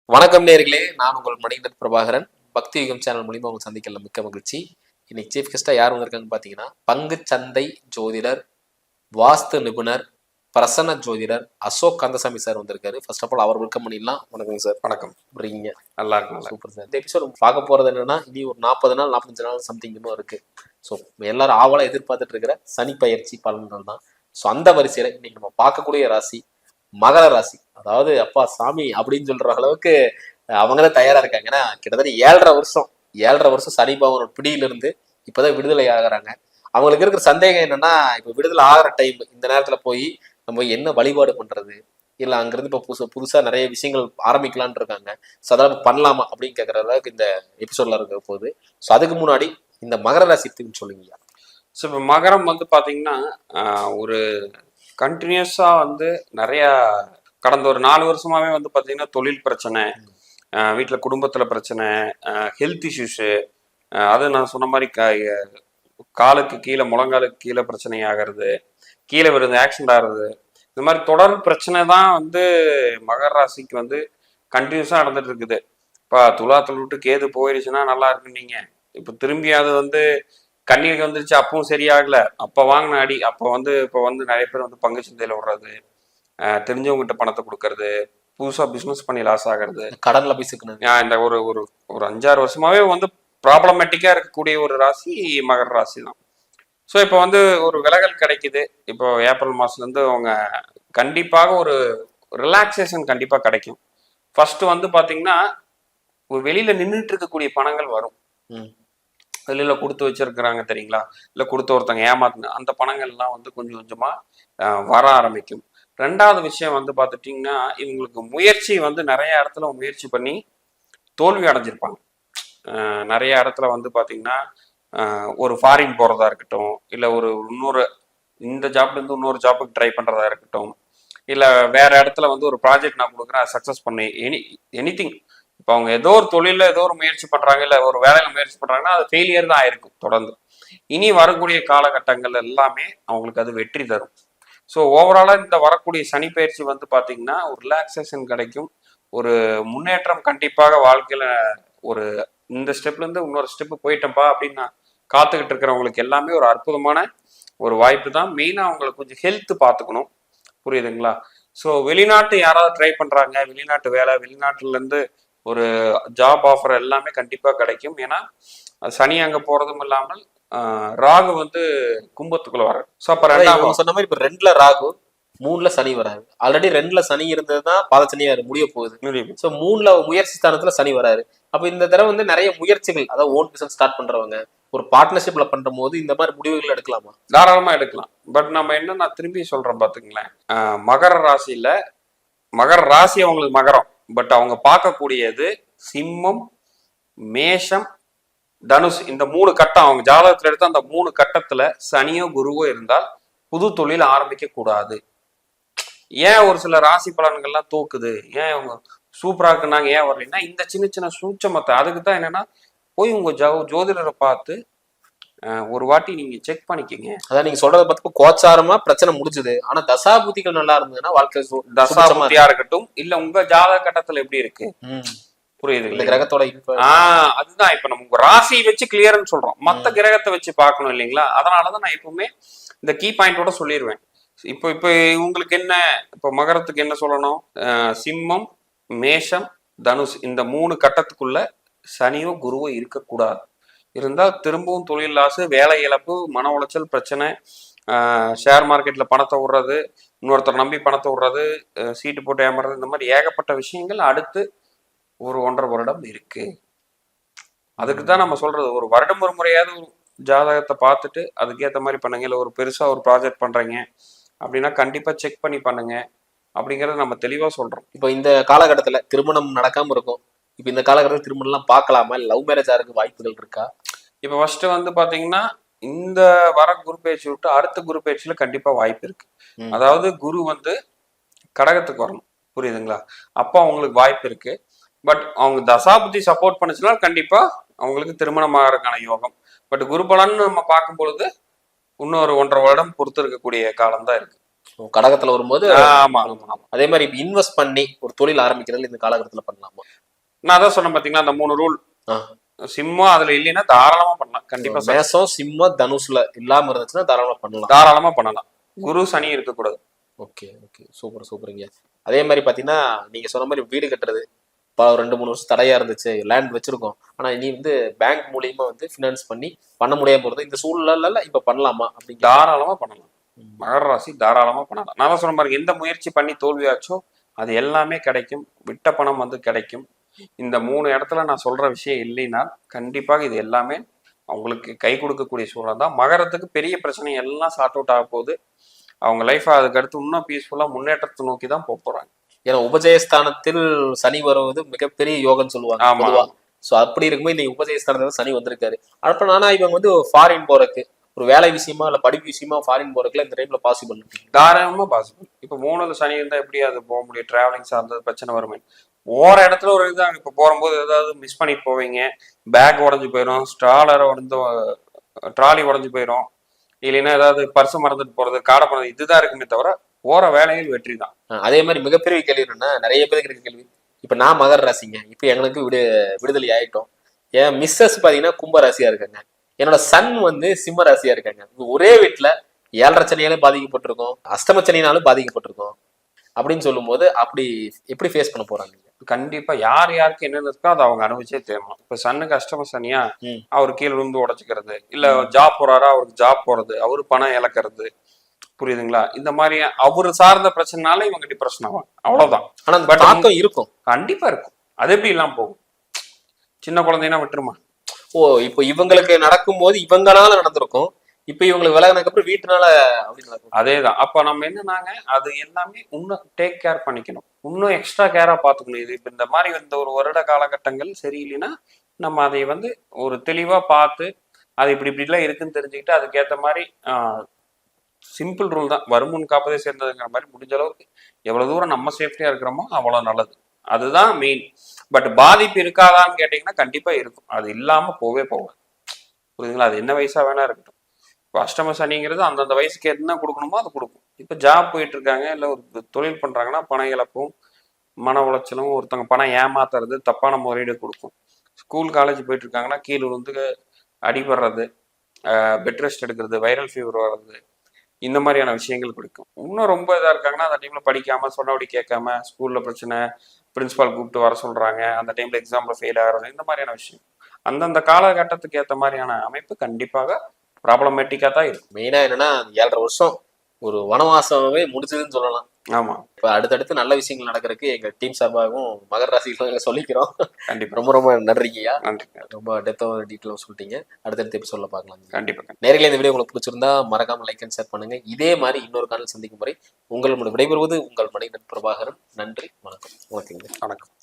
வணக்கம் நேர்களே, நான் உங்கள் மணிகண்டன் பிரபாகரன். பக்தி யுகம் சேனல் மூலியமா உங்க சந்திக்கல மிக்க மகிழ்ச்சி. இன்னைக்கு சீஃப் கெஸ்டா யார் வந்திருக்காங்கன்னு பாத்தீங்கன்னா, பங்கு சந்தை ஜோதிடர், வாஸ்து நிபுணர், பிரசன்ன ஜோதிடர் அசோக் கந்தசாமி சார் வந்திருக்காரு. ஃபர்ஸ்ட் ஆஃப் ஆல் அவர் வெல்கம் பண்ணிடலாம். வணக்கம் சார். வணக்கம். இருக்கீங்க? நல்லா இருக்கும். Super sir. இந்த எபிசோட் பார்க்க போறது என்னன்னா, இனி ஒரு 40 நாள் 45 நாள் சம்திங் இன்னும் இருக்கு. ஸோ எல்லாரும் ஆவலா எதிர்பார்த்துட்டு இருக்கிற சனி பயிற்சி பலன்கள் தான். ஸோ அந்த வரிசையில இன்னைக்கு நம்ம பார்க்கக்கூடிய ராசி மகர ராசி. அதாவது அப்பா சாமி அப்படின்னு சொல்ற அளவுக்கு அவங்கதான் தயாரா இருக்காங்க. ஏன்னா கிட்டத்தட்ட 7.5 வருஷம் சனி பகவானோட பிடியிலிருந்து இப்பதான் விடுதலை ஆகுறாங்க. அவங்களுக்கு இருக்கிற சந்தேகம் என்னன்னா, இப்ப விடுதலை ஆகிற டைம் இந்த நேரத்துல போய் நம்ம என்ன வழிபாடு பண்றது, இல்ல அங்கிருந்து இப்ப புதுசா நிறைய விஷயங்கள் ஆரம்பிக்கலான் இருக்காங்க. ஸோ அதெல்லாம் பண்ணலாமா அப்படின்னு கேட்கற அளவுக்கு இந்த எபிசோட்ல இருக்க போகுது. ஸோ அதுக்கு முன்னாடி இந்த மகர ராசி சொல்லுங்க. ஸோ இப்போ மகரம் வந்து பார்த்தீங்கன்னா ஒரு கண்டினியூஸா வந்து நிறைய கடந்த ஒரு 4 வருஷமாவே வந்து பார்த்தீங்கன்னா தொழில் பிரச்சனை, வீட்டில் குடும்பத்தில் பிரச்சனை, ஹெல்த் இஷ்யூஸு, அது நான் சொன்ன மாதிரி காலுக்கு கீழே முழங்காலுக்கு கீழே பிரச்சனை ஆகிறது, கீழே விழுந்து ஆக்சிடென்ட் ஆகிறது, இந்த மாதிரி தொடர் பிரச்சனை தான் வந்து மகர ராசிக்கு வந்து கண்டினியூஸாக நடந்துட்டு இருக்குது. இப்போ துலாத்தில் விட்டு கேது போயிடுச்சுன்னா நல்லா இருக்குன்னீங்க, இப்போ திரும்பி அது வந்து கண்ணீருக்கு வந்துருச்சு, அப்பவும் சரியாகல, அப்போ வாங்கின அடி, அப்போ வந்து இப்போ வந்து நிறைய பேர் வந்து பங்கு சந்தையில் விடுறது, தெரிஞ்சவங்ககிட்ட பணத்தை கொடுக்கறது, புதுசாக பிஸ்னஸ் பண்ணி லாஸ் ஆகிறது, கடன்ல போய் சிக்கணும். இந்த ஒரு ஒரு ஒரு 5-6 வருஷமாவே வந்து ப்ராப்ளமேட்டிக்காக இருக்கக்கூடிய ஒரு ராசி மகர ராசி தான். ஸோ இப்போ வந்து ஒரு விலகல் கிடைக்குது. இப்போ ஏப்ரல் மாதத்துலேருந்து அவங்க கண்டிப்பாக ஒரு ரிலாக்ஸேஷன் கண்டிப்பாக கிடைக்கும். ஃபர்ஸ்ட் வந்து பார்த்தீங்கன்னா, ஒரு வெளியில் நின்றுட்டு இருக்கக்கூடிய பணங்கள் வரும். வெளியில கொடுத்து வச்சிருக்கிறாங்க தெரியுங்களா, இல்லை கொடுத்து ஒருத்தங்க ஏமாத்துன அந்த பணங்கள்லாம் வந்து கொஞ்சம் கொஞ்சமா வர ஆரம்பிக்கும். 2வது விஷயம் வந்து பார்த்துட்டிங்கன்னா, இவங்களுக்கு முயற்சி வந்து நிறைய இடத்துல முயற்சி பண்ணி தோல்வி அடைஞ்சிருப்பாங்க. நிறைய இடத்துல வந்து பார்த்தீங்கன்னா, ஒரு ஃபாரின் போகிறதா இருக்கட்டும், இல்லை ஒரு இந்த ஜாப்லேருந்து இன்னொரு ஜாப்புக்கு ட்ரை பண்ணுறதா இருக்கட்டும், இல்லை வேற இடத்துல வந்து ஒரு ப்ராஜெக்ட் நான் கொடுக்குறேன் சக்ஸஸ் பண்ணி எனிதிங். இப்போ அவங்க ஏதோ ஒரு தொழிலில் ஏதோ ஒரு முயற்சி பண்ணுறாங்க, இல்லை ஒரு வேலையில் முயற்சி பண்ணுறாங்கன்னா அது ஃபெயிலியர் தான் ஆயிருக்கும் தொடர்ந்து. இனி வரக்கூடிய காலகட்டங்கள் எல்லாமே அவங்களுக்கு அது வெற்றி தரும். ஸோ ஓவராலாக இந்த வரக்கூடிய சனி பயிற்சி வந்து பார்த்தீங்கன்னா ஒரு ரிலாக்ஸேஷன் கிடைக்கும், ஒரு முன்னேற்றம் கண்டிப்பாக வாழ்க்கையில். ஒரு இந்த ஸ்டெப்லேருந்து இன்னொரு ஸ்டெப்பு போயிட்டோம்ப்பா அப்படின்னு நான் காத்துக்கிட்டு இருக்கிறவங்களுக்கு எல்லாமே ஒரு அற்புதமான ஒரு வாய்ப்பு தான். மெயினாக அவங்களுக்கு கொஞ்சம் ஹெல்த் பார்த்துக்கணும், புரியுதுங்களா? ஸோ வெளிநாட்டு யாராவது ட்ரை பண்ணுறாங்க, வெளிநாட்டு வேலை, வெளிநாட்டுலேருந்து ஒரு ஜாப் ஆஃபர் எல்லாமே கண்டிப்பாக கிடைக்கும். ஏன்னா சனி அங்கே போகிறதும் இல்லாமல் ராகு வந்து கும்பத்துக்குள்ள வர. ஸோ அப்போ 2 சொன்ன மாதிரி இப்போ 2ல ராகு, 3ல சனி வராது. ஆல்ரெடி 2ல சனி இருந்ததுதான் பாதச்சனியா முடிய போகுது. ஸோ 3ல முயற்சி ஸ்தானத்துல சனி வராரு. அப்போ இந்த தடவை வந்து நிறைய முயற்சிகள், அதாவது ஓன் பிசினஸ் ஸ்டார்ட் பண்றவங்க ஒரு பார்ட்னர்ஷிப்ல பண்ற போது இந்த மாதிரி முடிவுகள் எடுக்கலாமா? தாராளமா எடுக்கலாம். பட் நம்ம என்ன, நான் திரும்பி சொல்றேன் பாத்துங்களேன், மகர ராசியில மகர ராசி அவங்களுக்கு மகரம், பட் அவங்க பார்க்கக்கூடியது சிம்மம், மேஷம், தனுஷ். இந்த 3 கட்டம் அவங்க ஜாதகத்துல எடுத்து அந்த 3 கட்டத்துல சனியோ குருவோ இருந்தால் புது தொழில் ஆரம்பிக்க கூடாது. ஏன் ஒரு சில ராசி பலன்கள்லாம் தோக்குது, ஏன் அவங்க சூப்பரா இருக்குனாங்க, ஏன் வரலைன்னா இந்த சின்ன சின்ன சூட்சமத்தை. அதுக்கு தான் என்னன்னா, போய் உங்க ஜோதிடரை பார்த்து ஒரு வாட்டி நீங்க செக் பண்ணிக்கங்க. அதான் நீங்க சொல்றத பார்த்து கோச்சாரமா பிரச்சனை முடிஞ்சது, ஆனா தசாபுத்திகள் நல்லா இருந்ததுன்னா வாழ்க்கை தசாபுத்தியா இருக்கட்டும், இல்ல உங்க ஜாதக கட்டத்துல எப்படி இருக்கு, புரியுது, கிரகத்தோட அதுதான். இப்ப நம்ம ராசி வச்சு கிளியர்னு சொல்றோம், மத்த கிரகத்தை வச்சு பார்க்கணும் இல்லைங்களா? அதனாலதான் நான் எப்பவுமே இந்த கீ பாயிண்டோட சொல்லிடுவேன். இப்போ உங்களுக்கு என்ன, இப்போ மகரத்துக்கு என்ன சொல்லணும், சிம்மம், மேஷம், தனுஷ் இந்த 3 கட்டத்துக்குள்ள சனியோ குருவோ இருக்கக்கூடாது. இருந்தால் திரும்பவும் தொழில் லாசு, வேலை இழப்பு, மன உளைச்சல், பிரச்சனை, ஷேர் மார்க்கெட்ல பணத்தை விடுறது, இன்னொருத்தர் நம்பி பணத்தை விடுறது, சீட்டு போட்டு ஏமாறது, இந்த மாதிரி ஏகப்பட்ட விஷயங்கள் அடுத்து ஒரு 1.5 வருடம் இருக்கு. அதுக்கு தான் நம்ம சொல்றது, ஒரு வருடம் ஒரு முறையாவது ஜாதகத்தை பார்த்துட்டு அதுக்கேற்ற மாதிரி பண்ணுங்க. இல்லை ஒரு பெருசா ஒரு ப்ராஜெக்ட் பண்றீங்க அப்படின்னா கண்டிப்பா செக் பண்ணி பண்ணுங்க அப்படிங்கறத நம்ம தெளிவா சொல்றோம். இப்போ இந்த காலகட்டத்துல திருமணம் நடக்காம இருக்கும். இப்போ இந்த காலகட்டத்தில் திருமணம் எல்லாம் பார்க்கலாமா, லவ் மேரேஜ் ஆகிறதுக்கு வாய்ப்புகள் இருக்கா? இப்போ ஃபர்ஸ்ட் வந்து பாத்தீங்கன்னா, இந்த வர குரு பயிற்சி விட்டு அடுத்த குரு பயிற்சியில கண்டிப்பா வாய்ப்பு இருக்கு. அதாவது குரு வந்து கடகத்துக்கு வரணும், புரியுதுங்களா? அப்போ அவங்களுக்கு வாய்ப்பு இருக்கு. பட் அவங்க தசாபுத்தி சப்போர்ட் பண்ணுச்சுன்னா கண்டிப்பா அவங்களுக்கு திருமணம் ஆகிறதுக்கான யோகம். பட் குரு பலன்னு நம்ம பார்க்கும் பொழுது இன்னொரு 1.5 வருடம் பொறுத்து இருக்கக்கூடிய காலம் தான் இருக்கு. கடகத்துல வரும்போது ஆமா ஆமா ஆமா. அதே மாதிரி இப்ப இன்வெஸ்ட் பண்ணி ஒரு தொழில் ஆரம்பிக்கிறது இந்த காலகட்டத்துல பண்ணலாமா? நான் அதான் சொன்னேன் பாத்தீங்களா, அந்த 3 ரூல். ஆ. சிம்மம் அதுல இல்லைன்னா தாராளமா பண்ணலாம், கண்டிப்பா மேசம் சிம்மம் தனுஷ்ல இல்லாம இருந்துச்சுன்னா தாராளமா பண்ணலாம். தாராளமா பண்ணலாம். குரு சனி இருக்கக்கூடாது. ஓகே ஓகே, சூப்பர் சூப்பருங்க. அதே மாதிரி பாத்தீங்கன்னா நீங்க சொன்ன மாதிரி வீடு கட்டுறது 2-3 வருஷம் தடையா இருந்துச்சு, லேண்ட் வச்சிருக்கோம், ஆனா இனி பேங்க் மூலியமா ஃபினான்ஸ் பண்ண முடியாம போறது, இந்த சூழ்நிலை இப்ப பண்ணலாமா அப்படிங்கிற? தாராளமா பண்ணலாம். மகர ராசி தாராளமா பண்ணலாம். நான் தான் சொன்ன பாருங்க, எந்த முயற்சி பண்ணி தோல்வியாச்சோ அது எல்லாமே கிடைக்கும். விட்ட பணம் கிடைக்கும். இந்த 3 இடத்துல நான் சொல்ற விஷயம் இல்லைன்னா கண்டிப்பாக இது எல்லாமே அவங்களுக்கு கை கொடுக்கக்கூடிய சூழல் தான். மகரத்துக்கு பெரிய பிரச்சனை எல்லாம் சார்ட் அவுட் ஆக போகுது. அவங்க லைஃப் அதுக்கு அடுத்து இன்னும் பீஸ்ஃபுல்லா முன்னேற்றத்தை நோக்கி தான் போறாங்க. ஏன்னா உபஜயஸ்தானத்தில் சனி வருவது மிகப்பெரிய யோகம்னு சொல்லுவாங்க பொதுவா. சோ அப்படி இருக்கும்போது இந்த உபஜயஸ்தானத்துல சனி வந்திருக்காரு. அப்ப நானா இவங்க ஃபாரின் போறதுக்கு, ஒரு வேலை விஷயமா இல்ல படிப்பு விஷயமா ஃபாரின் போறதுக்குள்ள இந்த டைம்ல பாசிபிள்? தாராளமா பாசிபிள். இப்ப 3ல சனி இருந்தா எப்படி அது போக முடியும்? டிராவலிங் சார்ந்த பிரச்சனை வருமே. போற இடத்துல ஒரு இதுதான். இப்ப போகும்போது ஏதாவது மிஸ் பண்ணிட்டு போவீங்க, பேக் உடஞ்சு போயிடும், ஸ்ட்ராலர் உடஞ்சு, ட்ராலி உடஞ்சு போயிடும், இல்லைன்னா ஏதாவது பர்ஸ் மறந்துட்டு போறது, காடை போறது, இதுதான் இருக்குமே தவிர போற வேலையில் வெற்றி தான். அதே மாதிரி மிகப்பெரிய கேள்வி என்னன்னா, நிறைய பேருக்கு இருக்க கேள்வி, இப்ப நான் மகர ராசிங்க, இப்ப எங்களுக்கு விடுதலை ஆயிட்டோம், என் மிஸ்ஸஸ் பாத்தீங்கன்னா கும்ப ராசியா இருக்காங்க, என்னோட சன் சிம்ம ராசியா இருக்காங்க, ஒரே வீட்டுல 7.5 சனியாலும் பாதிக்கப்பட்டிருக்கோம், அஷ்டம சனினாலும் பாதிக்கப்பட்டிருக்கோம் அப்படின்னு சொல்லும் போது அப்படி எப்படி ஃபேஸ் பண்ண போறாங்க? கண்டிப்பா யார் யாருக்கு என்னென்ன இருக்கோ அதை அவங்க அனுபவிச்சே தேரணும். இப்ப சன்னுக்கு அஷ்டம சனியா, அவர் கீழே விழுந்து உடைச்சுக்கிறது, இல்ல ஜாப் போறாரா அவருக்கு ஜாப் போறது, அவரு பணம் இழக்கிறது, புரியுதுங்களா? இந்த மாதிரி அவரு சார்ந்த பிரச்சனைனால இவங்க டிப்ரெஷன் ஆகும், அவ்வளவுதான். ஆனா அந்த தாக்கம் இருக்கும், கண்டிப்பா இருக்கும். அது எப்படி இல்லாம போகும்? சின்ன குழந்தைனா விட்டுருமா? ஓ, இப்போ இவங்களுக்கு நடக்கும் போது இவங்கனால நடந்திருக்கும், இப்ப இவங்களுக்கு விலகினதுக்கு அப்புறம் வீட்டுனால அப்படின்னு. அதேதான். அப்ப நம்ம என்னன்னாங்க, அது எல்லாமே இன்னும் டேக் கேர் பண்ணிக்கணும், இன்னும் எக்ஸ்ட்ரா கேரா பாத்துக்கணும். இது இப்ப இந்த மாதிரி இந்த ஒரு வருட காலகட்டங்கள் சரியில்லைன்னா நம்ம அதை ஒரு தெளிவா பார்த்து அது இப்படி இப்படிலாம் இருக்குன்னு தெரிஞ்சுக்கிட்டு அதுக்கேற்ற மாதிரி சிம்பிள் ரூல் தான், வருமுன் காப்பதே சேர்ந்ததுங்கிற மாதிரி முடிஞ்ச அளவுக்கு எவ்வளவு தூரம் நம்ம சேஃப்டியா இருக்கிறோமோ அவ்வளவு நல்லது. அதுதான் மெயின். பட் பாதிப்பு இருக்காதான்னு கேட்டீங்கன்னா கண்டிப்பா இருக்கும். அது இல்லாம போவே போகாது, புரியுதுங்களா? அது என்ன வயசா வேணா இருக்கட்டும். இப்போ அஷ்டம சனிங்கிறது அந்தந்த வயசுக்கு என்ன கொடுக்கணுமோ அது கொடுக்கும். இப்போ ஜாப் போயிட்டு இருக்காங்க, இல்லை ஒரு தொழில் பண்றாங்கன்னா பண இழப்பும் மன உளைச்சலும், ஒருத்தவங்க பணம் ஏமாத்துறது, தப்பான முறையீடு கொடுக்கும். ஸ்கூல் காலேஜ் போயிட்டு இருக்காங்கன்னா கீழே அடிபடுறது, பெட் ரெஸ்ட் எடுக்கிறது, வைரல் ஃபீவர் வர்றது, இந்த மாதிரியான விஷயங்கள் பிடிக்கும். இன்னும் ரொம்ப இதாக இருக்காங்கன்னா அந்த டைம்ல படிக்காம சொன்னபடி கேட்காம ஸ்கூல்ல பிரச்சனை, பிரின்சிபால் கூப்பிட்டு வர சொல்றாங்க, அந்த டைம்ல எக்ஸாம்ல ஃபெயில் ஆகிறது, இந்த மாதிரியான விஷயம் அந்தந்த காலகட்டத்துக்கு ஏற்ற மாதிரியான அமைப்பு கண்டிப்பாக ப்ராப்ளமேட்டிக்கா தான் இருக்கும். மெயினா என்னன்னா 7.5 வருஷம் ஒரு வனவாசமே முடிச்சதுன்னு சொல்லலாம். ஆமா, இப்ப அடுத்தடுத்து நல்ல விஷயங்கள் நடக்கிறதுக்கு எங்க டீம் சார்பாகவும் மகர ராசிகளும் சொல்லிக்கிறோம். கண்டிப்பா. ரொம்ப ரொம்ப நன்றிங்கய்யா, நன்றி. ரொம்ப டெப்த்தான டீட்டெயிலும் சொல்லிட்டீங்க. அடுத்தடுத்து எபிசோட்ல பார்க்கலாம். கண்டிப்பா. நேரடியாக இந்த வீடியோ உங்களுக்கு பிடிச்சிருந்தா மறக்காம லைக் அண்ட் ஷேர் பண்ணுங்க. இதே மாதிரி இன்னொரு காலம் சந்திக்கும் முறை உங்கள் விடைபெறுவது உங்கள் மணிகண்டன் பிரபாகரன். நன்றி, வணக்கம். வணக்கம்.